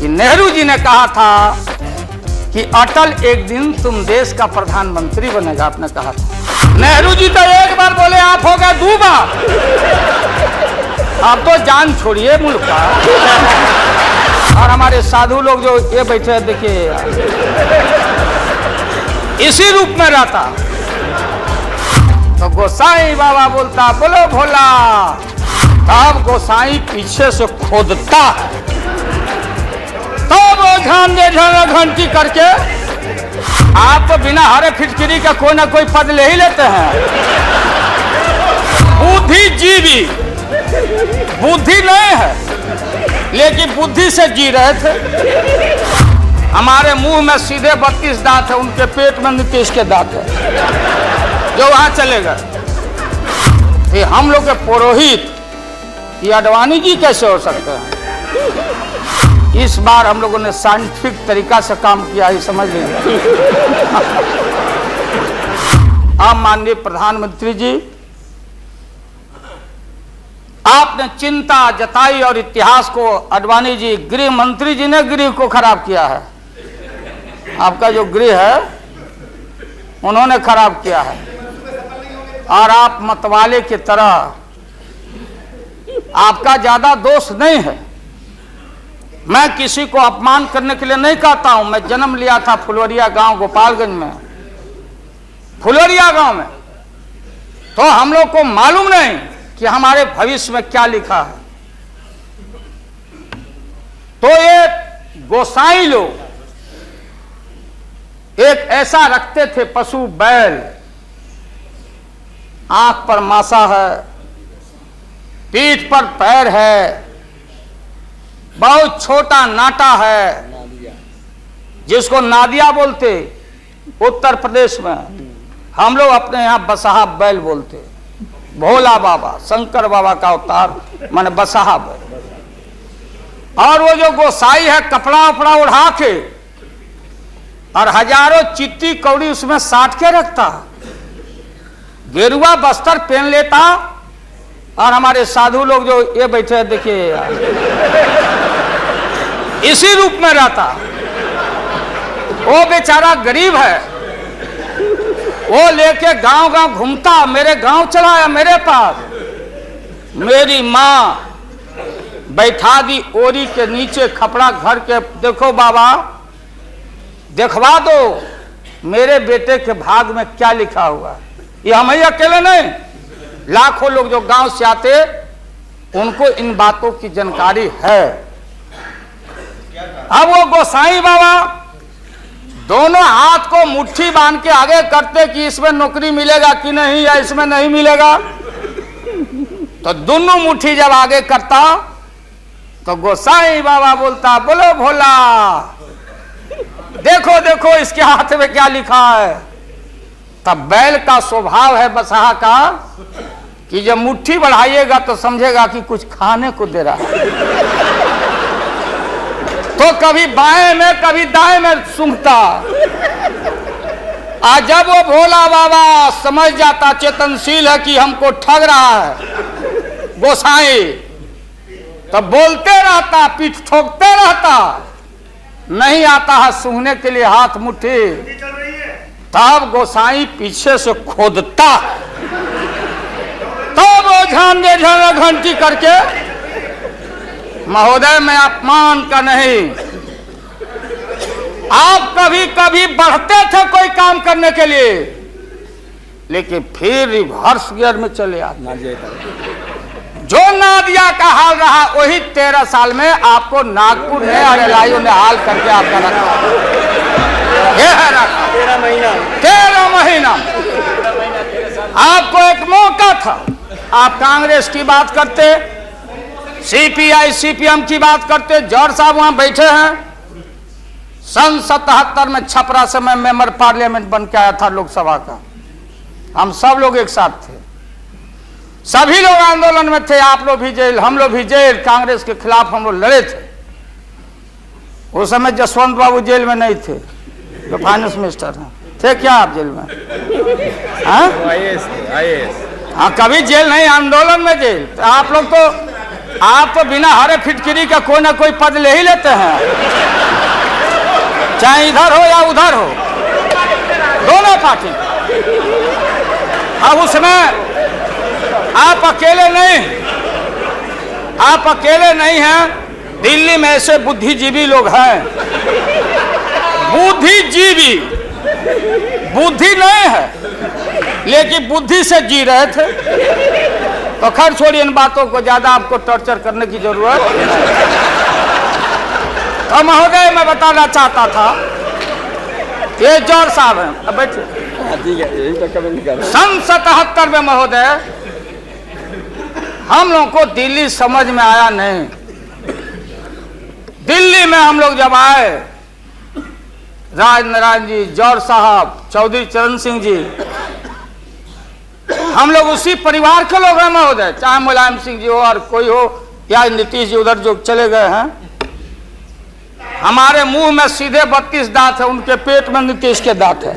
कि नेहरू जी ने कहा था कि अटल एक दिन तुम देश का प्रधानमंत्री बनेगा, आपने कहा था। नेहरू जी तो एक बार बोले, आप हो गए 2 बार। आप तो जान छोड़िए मुल्क का। और हमारे साधु लोग जो ये बैठे हैं, देखिए इसी रूप में रहता तो गोसाई बाबा बोलता बोलो भोला, तब गोसाई पीछे से खोदता, तब ध्यान दे घंटी करके। आप तो बिना हरे फिटकिरी का कोई ना कोई पद ले ही लेते हैं। बुद्धिजीवी, बुद्धि नहीं है लेकिन बुद्धि से जी रहे थे। हमारे मुंह में सीधे 32 दांत है, उनके पेट में नीतीश के दांत है, जो वहां चले गए। ये हम लोग के पुरोहित ये अडवाणी जी कैसे हो सकते हैं? इस बार हम लोगों ने साइंटिफिक तरीका से काम किया है, समझ लीजिए। अब माननीय प्रधानमंत्री जी, आपने चिंता जताई और इतिहास को, अडवाणी जी गृह मंत्री जी ने गृह को खराब किया है। आपका जो गृह है उन्होंने खराब किया है। और आप मतवाले की तरह, आपका ज्यादा दोष नहीं है। मैं किसी को अपमान करने के लिए नहीं कहता हूं। मैं जन्म लिया था फुलवरिया गांव, गोपालगंज में, फुलवरिया गांव में। तो हम लोग को मालूम नहीं कि हमारे भविष्य में क्या लिखा है। तो ये गोसाई लोग एक ऐसा रखते थे पशु बैल, आंख पर मासा है, पीठ पर पैर है, बहुत छोटा नाटा है, जिसको नादिया बोलते उत्तर प्रदेश में। हम लोग अपने यहाँ बसहा बैल बोलते। भोला बाबा, शंकर बाबा का अवतार माने बसहा बैल। और वो जो गोसाई है, कपड़ा उपड़ा उड़ा के और हजारों चिट्टी कौड़ी उसमें साट के रखता, गेरुआ बस्तर पहन लेता। और हमारे साधु लोग जो ये बैठे हैं, देखिए इसी रूप में रहता। वो बेचारा गरीब है, वो लेके गांव गांव घूमता, मेरे गांव चला आया मेरे पास। मेरी माँ बैठा दी ओरी के नीचे खपड़ा घर के, देखो बाबा देखवा दो मेरे बेटे के भाग में क्या लिखा हुआ है। ये हम ही अकेले नहीं, लाखों लोग जो गांव से आते उनको इन बातों की जानकारी है। अब वो गोसाई बाबा दोनों हाथ को मुट्ठी बांध के आगे करते कि इसमें नौकरी मिलेगा कि नहीं, या इसमें नहीं मिलेगा। तो दोनों मुट्ठी जब आगे करता तो गोसाई बाबा बोलता बोलो भोला, देखो देखो इसके हाथ में क्या लिखा है। तब बैल का स्वभाव है बसहा का कि जब मुट्ठी बढ़ाइएगा तो समझेगा कि कुछ खाने को दे रहा है। तो कभी बाएं में कभी दाएं में सूंघता। आज जब वो भोला बाबा समझ जाता, चेतनशील है कि हमको ठग रहा है गोसाई, तब बोलते रहता, पीठ ठोकते रहता, नहीं आता है सूंघने के लिए हाथ मुट्ठी। तब गोसाई पीछे से खोदता, तब वो ध्यान दे घंटी करके, महोदय मैं अपमान का नहीं, आप कभी कभी बढ़ते थे कोई काम करने के लिए, लेकिन फिर रिवर्स गियर में चले आते। जो नादिया का हाल रहा वही 13 साल में आपको नागपुर ने और एलआईयू ने हाल करके आपका रखा। ये है रखा 13 महीना। आपको एक मौका था, आप कांग्रेस की बात करते, सीपीआई सीपीएम की बात करते। जौहर साहब वहां बैठे हैं। सन 77 में छपरा से मैं मेंबर पार्लियामेंट बन के आया था लोकसभा का। हम सब लोग एक साथ थे, सभी लोग आंदोलन में थे। आप लोग भी जेल, हम लोग भी जेल, कांग्रेस के खिलाफ हम लोग लड़े थे। उस समय जसवंत बाबू जेल में नहीं थे, जो फाइनेंस मिनिस्टर हैं। थे क्या आप जेल में? हाँ, कभी जेल नहीं, आंदोलन में जेल। तो आप लोग तो आप तो बिना हरे फिटकिरी का कोई ना कोई पद ले ही लेते हैं, चाहे इधर हो या उधर हो, दोनों पार्टी। अब उसमें आप अकेले नहीं हैं। दिल्ली में ऐसे बुद्धिजीवी लोग हैं, बुद्धिजीवी, बुद्धि नहीं है लेकिन बुद्धि से जी रहे थे। तो खैर छोड़िए इन बातों को, ज्यादा आपको टॉर्चर करने की जरूरत नहीं। तो महोदय मैं बताना चाहता था, ये जौहर साहब हैं, अब बैठिए। सन 77 में महोदय हम लोग को दिल्ली समझ में आया नहीं। दिल्ली में हम लोग जब आए, राज नारायण जी, जौहर साहब, चौधरी चरण सिंह जी, हम लोग उसी परिवार के लोग हैं महोदय, चाहे मुलायम सिंह जी हो और कोई हो या नीतीश जी उधर जो चले गए हैं। हमारे मुंह में सीधे 32 दांत है, उनके पेट में नीतीश के दांत है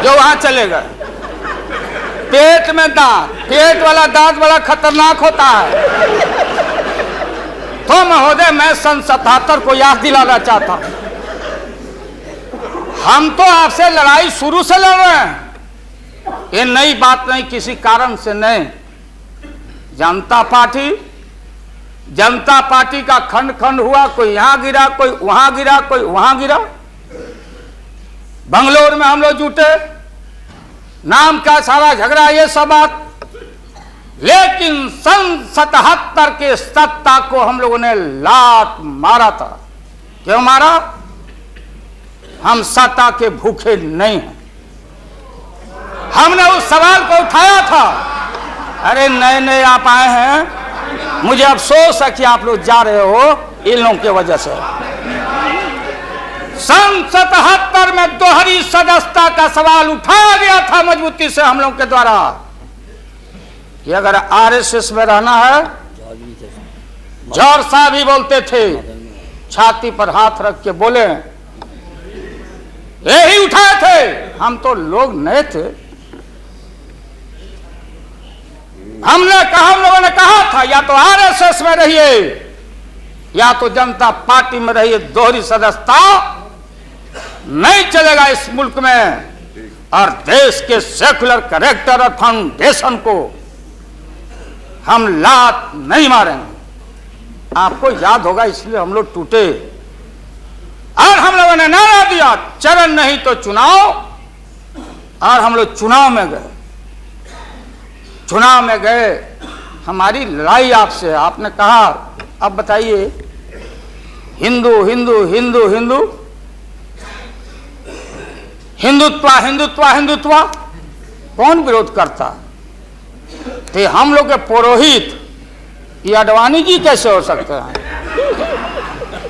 जो वहां चले गए। पेट में दांत, पेट वाला दांत बड़ा खतरनाक होता है। तो महोदय मैं सन 77 को याद दिलाना चाहता हूं, हम तो आपसे लड़ाई शुरू से लड़ रहे हैं, ये नई बात नहीं, किसी कारण से नहीं। जनता पार्टी का खंड खंड हुआ, कोई यहां गिरा, कोई वहां गिरा, कोई वहां गिरा। बंगलोर में हम लोग जुटे, नाम का सारा झगड़ा, ये सब बात। लेकिन सन 77 के सत्ता को हम लोगों ने लात मारा था। क्यों मारा? हम सत्ता के भूखे नहीं हैं। हमने उस सवाल को उठाया था। अरे नए नए आप आए हैं, मुझे अफसोस है कि आप लोग जा रहे हो इन लोगों की वजह से। सन 77 में दोहरी सदस्यता का सवाल उठाया गया था मजबूती से हम लोगों के द्वारा कि अगर आरएसएस में रहना है, जौहर साहब भी बोलते थे, छाती पर हाथ रख के बोले, यही उठाए थे। हम तो लोग नए थे, हम लोगों ने कहा था या तो आरएसएस में रहिए या तो जनता पार्टी में रहिए, दोहरी सदस्यता नहीं चलेगा इस मुल्क में। और देश के सेकुलर कैरेक्टर और फाउंडेशन को हम लात नहीं मारेंगे। आपको याद होगा, इसलिए हम लोग टूटे और हम लोगों ने नारा दिया, चरण नहीं तो चुनाव। और हम लोग चुनाव में गए। हमारी लड़ाई आपसे, आपने कहा अब बताइए, हिंदू हिंदू हिंदू हिंदू हिंदुत्व कौन विरोध करता? तो हम लोग के पुरोहित ये अडवाणी जी कैसे हो सकते हैं?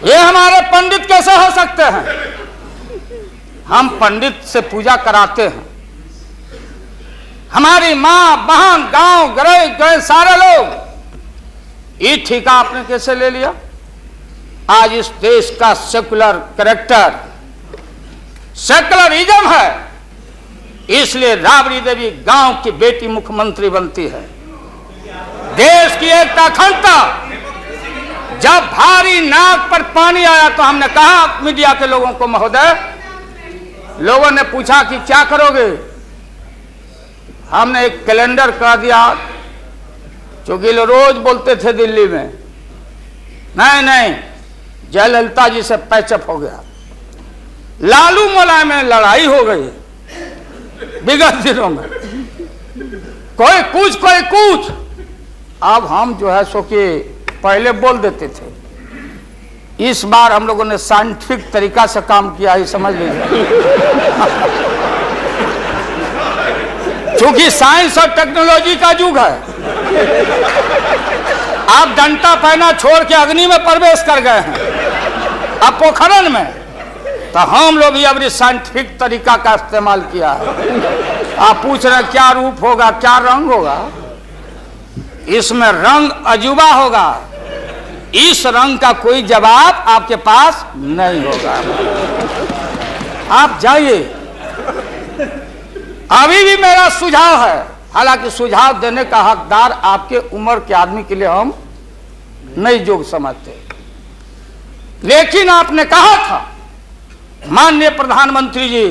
ये हमारे पंडित कैसे हो सकते हैं? हम पंडित से पूजा कराते हैं। हमारी मां बहन गांव गए सारे लोग। ये ठेका आपने कैसे ले लिया? आज इस देश का सेकुलर कैरेक्टर, सेकुलरिज्म है, इसलिए राबड़ी देवी गांव की बेटी मुख्यमंत्री बनती है। देश की एकता अखंडता। जब भारी नाक पर पानी आया तो हमने कहा मीडिया के लोगों को, महोदय, लोगों ने पूछा कि क्या करोगे? हमने एक कैलेंडर कर दिया, क्योंकि लोग रोज बोलते थे दिल्ली में, नहीं जयललिता जी से पैचअप हो गया, लालू मुलायम में लड़ाई हो गई विगत दिनों में, कोई कुछ। अब हम जो है सो कि पहले बोल देते थे, इस बार हम लोगों ने साइंटिफिक तरीका से काम किया है, समझ लीजिए। क्योंकि साइंस और टेक्नोलॉजी का युग है। आप डंडा पहना छोड़ के अग्नि में प्रवेश कर गए हैं, अब पोखरण में। तो हम लोग भी अभी साइंटिफिक तरीका का इस्तेमाल किया है। आप पूछ रहे हैं क्या रूप होगा, क्या रंग होगा? इसमें रंग अजूबा होगा, इस रंग का कोई जवाब आपके पास नहीं होगा। आप जाइए। अभी भी मेरा सुझाव है, हालांकि सुझाव देने का हकदार आपके उम्र के आदमी के लिए हम नहीं जोग समझते। लेकिन आपने कहा था माननीय प्रधानमंत्री जी,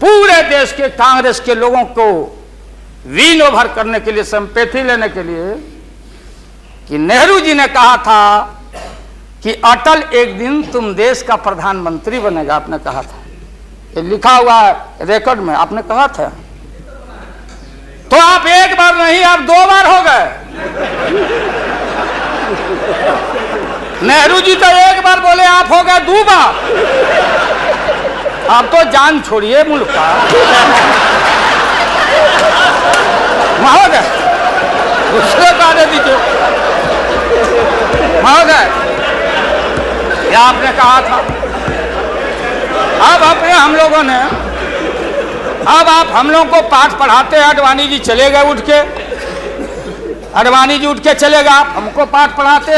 पूरे देश के कांग्रेस के लोगों को विन ओवर करने के लिए, संपैथी लेने के लिए, कि नेहरू जी ने कहा था कि अटल एक दिन तुम देश का प्रधानमंत्री बनेगा। आपने कहा था, ये लिखा हुआ है रिकॉर्ड में, आपने कहा था। तो आप एक बार नहीं, आप 2 बार हो गए। नेहरू जी तो एक बार बोले, आप हो गए 2 बार। आप तो जान छोड़िए मुल्क का। महोदय उसको कार्य दीजिए। महोदय ये आपने कहा था। अब अपने हम लोगों ने, अब आप हम लोग को पाठ पढ़ाते हैं। आडवाणी जी चले गए उठ के, आडवाणी जी उठ के चले गए, आप हमको पाठ पढ़ाते,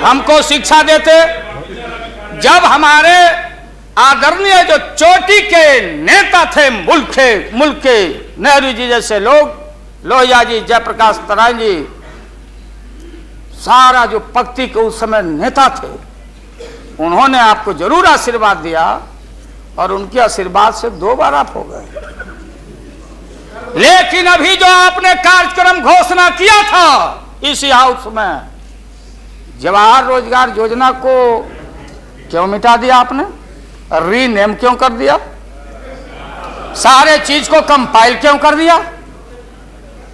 हमको शिक्षा देते। जब हमारे आदरणीय जो चोटी के नेता थे मुल्क के नेहरू जी जैसे लोग, लोहिया जी, जयप्रकाश नारायण जी, सारा जो पक्ति के उस समय नेता थे, उन्होंने आपको जरूर आशीर्वाद दिया और उनके आशीर्वाद से 2 बार आप हो गए। लेकिन अभी जो आपने कार्यक्रम घोषणा किया था इसी हाउस में, जवाहर रोजगार योजना को क्यों मिटा दिया आपने? रीनेम क्यों कर दिया? सारे चीज को कंपाइल क्यों कर दिया?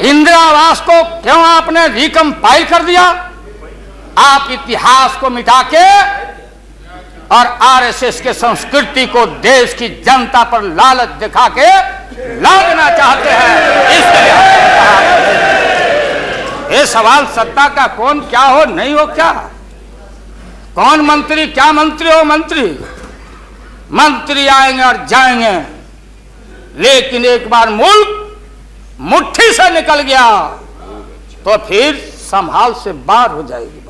इंदिरा आवास को क्यों आपने रिकंपाइल कर दिया? आप इतिहास को मिटा के और आरएसएस के संस्कृति को देश की जनता पर लालच दिखा के लादना चाहते हैं। इसलिए ये सवाल सत्ता का कौन क्या हो नहीं हो, क्या कौन मंत्री, क्या मंत्री हो, मंत्री आएंगे और जाएंगे, लेकिन एक बार मुल्क मुट्ठी से निकल गया तो फिर संभाल से बाहर हो जाएगी।